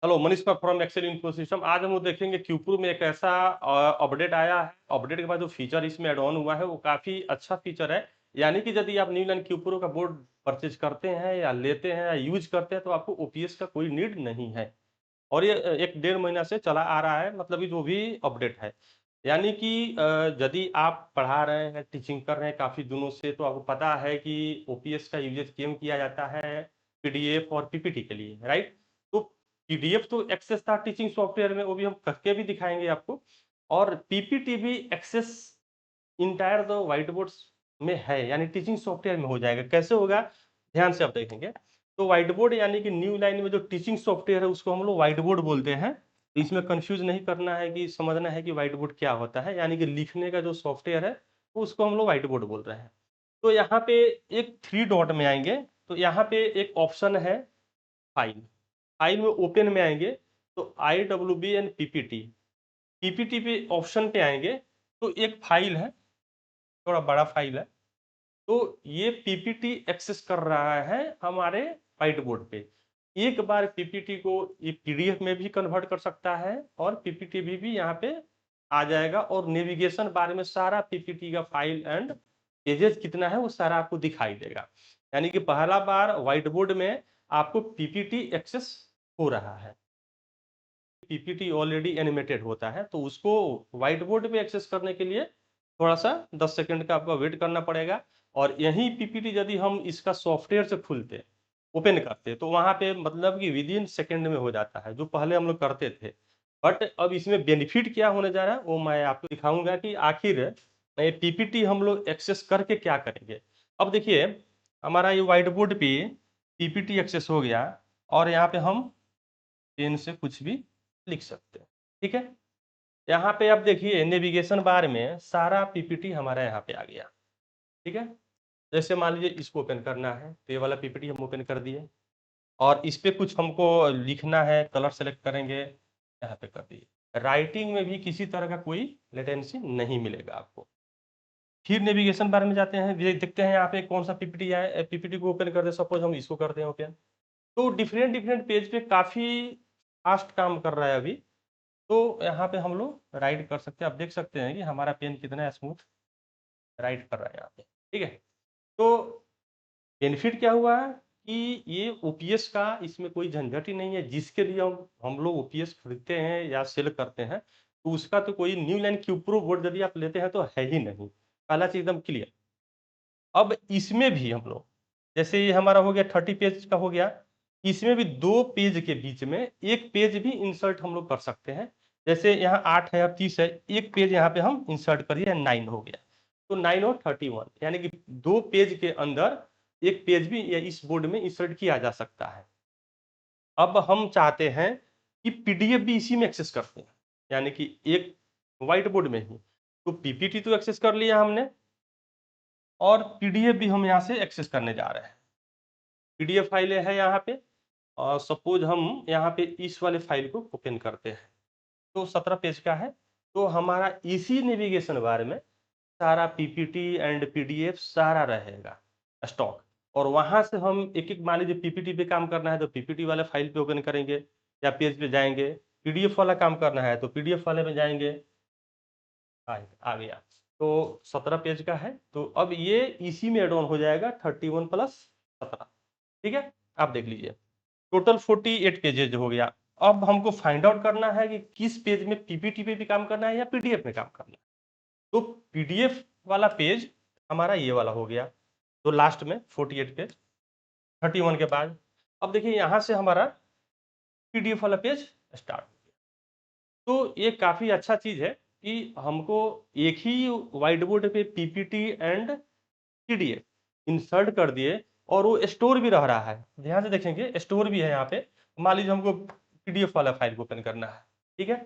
Hello, Manish पर from Excel info system. आज हम लोग देखेंगे क्यूप्रो में एक ऐसा अपडेट आया है। अपडेट के बाद जो फीचर इसमें एड ऑन हुआ है वो काफ़ी अच्छा फीचर है। यानी कि यदि आप न्यू लाइन क्यूप्रो का बोर्ड परचेज करते हैं या लेते हैं या यूज करते हैं तो आपको ओपीएस का कोई नीड नहीं है। और ये 1 डेढ़ महीना से चला आ रहा है, मतलब ये जो भी अपडेट है। यानी कि यदि आप पढ़ा रहे हैं, टीचिंग कर रहे हैं काफ़ी दिनों से, तो आपको पता है कि ओपीएस का यूजेज क्यों किया जाता है, पीडीएफ और पीपीटी के लिए, राइट। तो पीडीएफ तो एक्सेस था टीचिंग सॉफ्टवेयर में, वो भी हम करके भी दिखाएंगे आपको। और पीपीटी भी access entire the white boards में है, यानी टीचिंग सॉफ्टवेयर में हो जाएगा। कैसे होगा, ध्यान से आप देखेंगे। तो व्हाइट बोर्ड यानी कि न्यू लाइन में जो टीचिंग सॉफ्टवेयर है उसको हम लोग व्हाइट बोर्ड बोलते हैं। तो इसमें कंफ्यूज नहीं करना है, कि समझना है कि व्हाइट बोर्ड क्या होता है। यानी कि लिखने का जो सॉफ्टवेयर है वो उसको हम लोग व्हाइट बोर्ड बोल रहे हैं। तो यहाँ पे एक 3 डॉट में आएंगे, तो यहाँ पे एक ऑप्शन है फाइल। फाइल में ओपन में आएंगे, तो IWB एंड पीपीटी। पीपीटी पे ऑप्शन पे आएंगे, तो एक फाइल है, थोड़ा बड़ा फाइल है। तो ये पीपीटी एक्सेस कर रहा है हमारे व्हाइट बोर्ड पे। एक बार पीपीटी को ये पीडीएफ में भी कन्वर्ट कर सकता है, और पीपीटी भी यहाँ पे आ जाएगा। और नेविगेशन बार में सारा पीपीटी का फाइल एंड पेजेस कितना है वो सारा आपको दिखाई देगा। यानी कि पहला बार व्हाइट बोर्ड में आपको पीपीटी एक्सेस हो रहा है। पीपीटी ऑलरेडी एनिमेटेड होता है, तो उसको व्हाइट बोर्ड पे एक्सेस करने के लिए थोड़ा सा 10 सेकंड का आपको वेट करना पड़ेगा। और यही पीपीटी यदि हम इसका सॉफ्टवेयर से खुलते, ओपन करते, तो वहां पे मतलब कि विद इन सेकेंड में हो जाता है, जो पहले हम लोग करते थे। बट अब इसमें बेनिफिट क्या होने जा रहा है वो मैं आपको दिखाऊंगा कि आखिर ये पीपीटी हम लोग एक्सेस करके क्या करेंगे। अब देखिए, हमारा ये व्हाइट बोर्ड पे पीपीटी एक्सेस हो गया, और यहाँ पे हम पेन से कुछ भी लिख सकते हैं। ठीक है, यहाँ पे आप देखिए नेविगेशन बार में सारा पीपीटी हमारा यहाँ पे आ गया। ठीक है, जैसे मान लीजिए इसको ओपन करना है, तो ये वाला पीपीटी हम ओपन कर दिए, और इस पे कुछ हमको लिखना है, कलर सेलेक्ट करेंगे, यहाँ पे कर दिए। राइटिंग में भी किसी तरह का कोई लेटेंसी नहीं मिलेगा आपको। फिर नेविगेशन बार में जाते हैं, देखते हैं यहाँ पे कौन सा पीपीटी है। पीपीटी को ओपन कर दे, सपोज हम इसको करते हैं ओपन। तो डिफरेंट डिफरेंट पेज पे काफ़ी फास्ट काम कर रहा है अभी। तो यहाँ पे हम लोग राइट कर सकते हैं। आप देख सकते हैं कि हमारा पेन कितना स्मूथ राइट कर रहा है यहाँ पे। ठीक है, तो बेनिफिट क्या हुआ है कि ये ओपीएस का इसमें कोई झंझट ही नहीं है। जिसके लिए हम लोग ओपीएस खरीदते हैं या सेल करते हैं, तो उसका तो कोई न्यू लाइन क्यूप्रो बोर्ड यदि आप लेते हैं तो है ही नहीं। पहला चीज एकदम क्लियर। अब इसमें भी हम लोग, जैसे ये हमारा हो गया 30 पेज का हो गया, इसमें भी 2 पेज के बीच में एक पेज भी इंसर्ट हम लोग कर सकते हैं। जैसे यहाँ 8 है और 30 है, एक पेज यहाँ पे हम इंसर्ट करिए, 9 हो गया। तो 9 और 31, यानी कि 2 पेज के अंदर एक पेज भी इस बोर्ड में इंसर्ट किया जा सकता है। अब हम चाहते हैं कि पीडीएफ भी इसी में एक्सेस करते हैं, यानी कि एक व्हाइट बोर्ड में ही। तो पीपीटी तो एक्सेस कर लिया हमने, और पीडीएफ भी हम यहाँ से एक्सेस करने जा रहे हैं। पीडीएफ फाइल है यहाँ पे, और सपोज हम यहाँ पे इस वाले फाइल को ओपन करते हैं, तो 17 पेज का है। तो हमारा इसी नेविगेशन बार में सारा पीपीटी एंड पीडीएफ सारा रहेगा स्टॉक। और वहां से हम एक एक, मान लीजिए पीपीटी पे काम करना है तो पीपीटी वाले फाइल पे ओपन करेंगे या पेज पे जाएंगे। पीडीएफ वाला काम करना है तो पीडीएफ वाले में जाएंगे। आ गया। तो 17 पेज का है, तो अब ये इसी में एड ऑन हो जाएगा 31 प्लस 17। ठीक है, आप देख लीजिए टोटल 48 पेजेज हो गया। अब हमको फाइंड आउट करना है कि किस पेज में पीपीटी पे भी काम करना है या पीडीएफ में काम करना है। तो पीडीएफ वाला पेज हमारा ये वाला हो गया, तो लास्ट में 48 पेज 31 के बाद। अब देखिए यहाँ से हमारा पीडीएफ वाला पेज स्टार्ट हो गया। तो ये काफ़ी अच्छा चीज़ है कि हमको एक ही व्हाइट बोर्ड पे पीपीटी एंड पीडीएफ इंसर्ट कर दिए, और वो स्टोर भी रह रहा है। ध्यान से देखेंगे स्टोर भी है यहाँ पे। मान लीजिए हमको पीडीएफ वाला फाइल को ओपन करना है, ठीक है,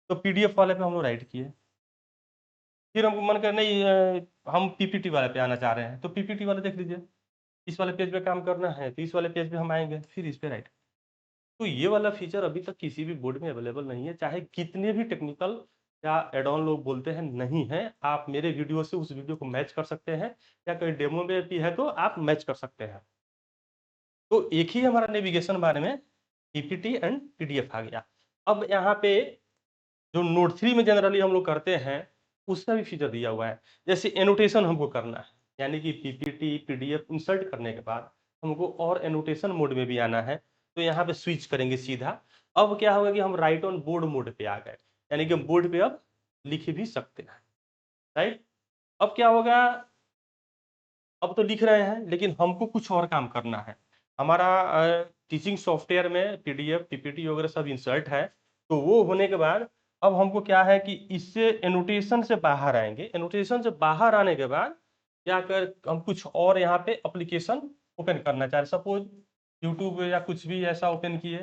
तो पीडीएफ वाले पे हम लोग राइट किए। फिर हमको मन कर नहीं, हम पीपीटी वाले पे आना चाह रहे हैं, तो पीपीटी वाले देख लीजिए, इस वाले पेज पे काम करना है तो इस वाले पेज पे हम आएंगे, फिर इस पे राइट। तो ये वाला फीचर अभी तक किसी भी बोर्ड में अवेलेबल नहीं है, चाहे कितने भी टेक्निकल या एड ऑन लोग बोलते हैं नहीं है। आप मेरे वीडियो से उस वीडियो को मैच कर सकते हैं, या कहीं डेमो में भी है तो आप मैच कर सकते हैं। तो एक ही हमारा नेविगेशन बारे में पीपीटी एंड पीडीएफ आ गया। अब यहाँ पे जो नोट 3 में जनरली हम लोग करते हैं, उसका भी फीचर दिया हुआ है। जैसे एनोटेशन हमको करना है, यानी कि पीपीटी, पीडीएफ इंसर्ट करने के बाद हमको और एनोटेशन मोड में भी आना है, तो यहाँ पे स्विच करेंगे सीधा। अब क्या होगा कि हम राइट ऑन बोर्ड मोड पे आ गए, यानी कि हम बोर्ड पे अब लिख भी सकते हैं, राइट? अब क्या होगा, अब तो लिख रहे हैं, लेकिन हमको कुछ और काम करना है। हमारा टीचिंग सॉफ्टवेयर में पीडीएफ, पीपीटी वगैरह सब इंसर्ट है, तो वो होने के बाद अब हमको क्या है कि इससे एनोटेशन से बाहर आएंगे। एनोटेशन से बाहर आने के बाद क्या कर हम कुछ और यहाँ पे एप्लीकेशन ओपन करना चाह रहे, सपोज यूट्यूब या कुछ भी ऐसा ओपन किए,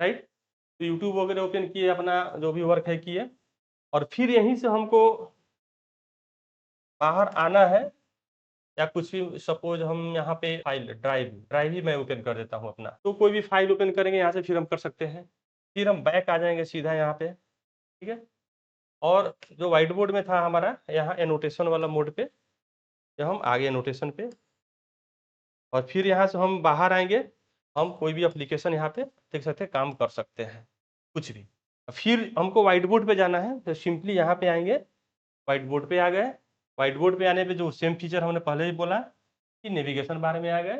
राइट? तो यूट्यूब वगैरह ओपन किए, अपना जो भी वर्क है किए, और फिर यहीं से हमको बाहर आना है, या कुछ भी सपोज हम यहाँ पे फाइल ड्राइव ड्राइव ही मैं ओपन कर देता हूँ अपना, तो कोई भी फाइल ओपन करेंगे यहाँ से, फिर हम कर सकते हैं। फिर हम बैक आ जाएंगे सीधा यहाँ पे, ठीक है? और जो व्हाइट बोर्ड में था हमारा, यहाँ एनोटेशन वाला मोड पे, जब हम आगे एनोटेशन पे, और फिर यहाँ से हम बाहर आएंगे, हम कोई भी एप्लीकेशन यहाँ पे देख सकते हैं, काम कर सकते हैं कुछ भी। फिर हमको व्हाइट बोर्ड पे जाना है, तो सिंपली यहाँ पे आएंगे, व्हाइट बोर्ड पे आ गए। व्हाइट बोर्ड पे आने पे जो सेम फीचर हमने पहले ही बोला कि नेविगेशन बार में आ गए,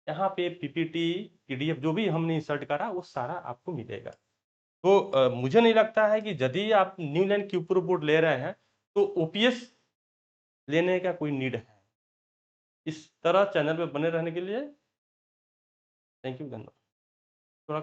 यहाँ पे पीपीटी, पीडीएफ जो भी हमने इंसर्ट करा वो सारा आपको मिलेगा। तो मुझे नहीं लगता है कि यदि आप न्यू लैंड क्यूप्रो बोर्ड ले रहे हैं तो ओपीएस लेने का कोई नीड है। इस तरह चैनल पे बने रहने के लिए थैंक यू, धन्यवाद। थोड़ा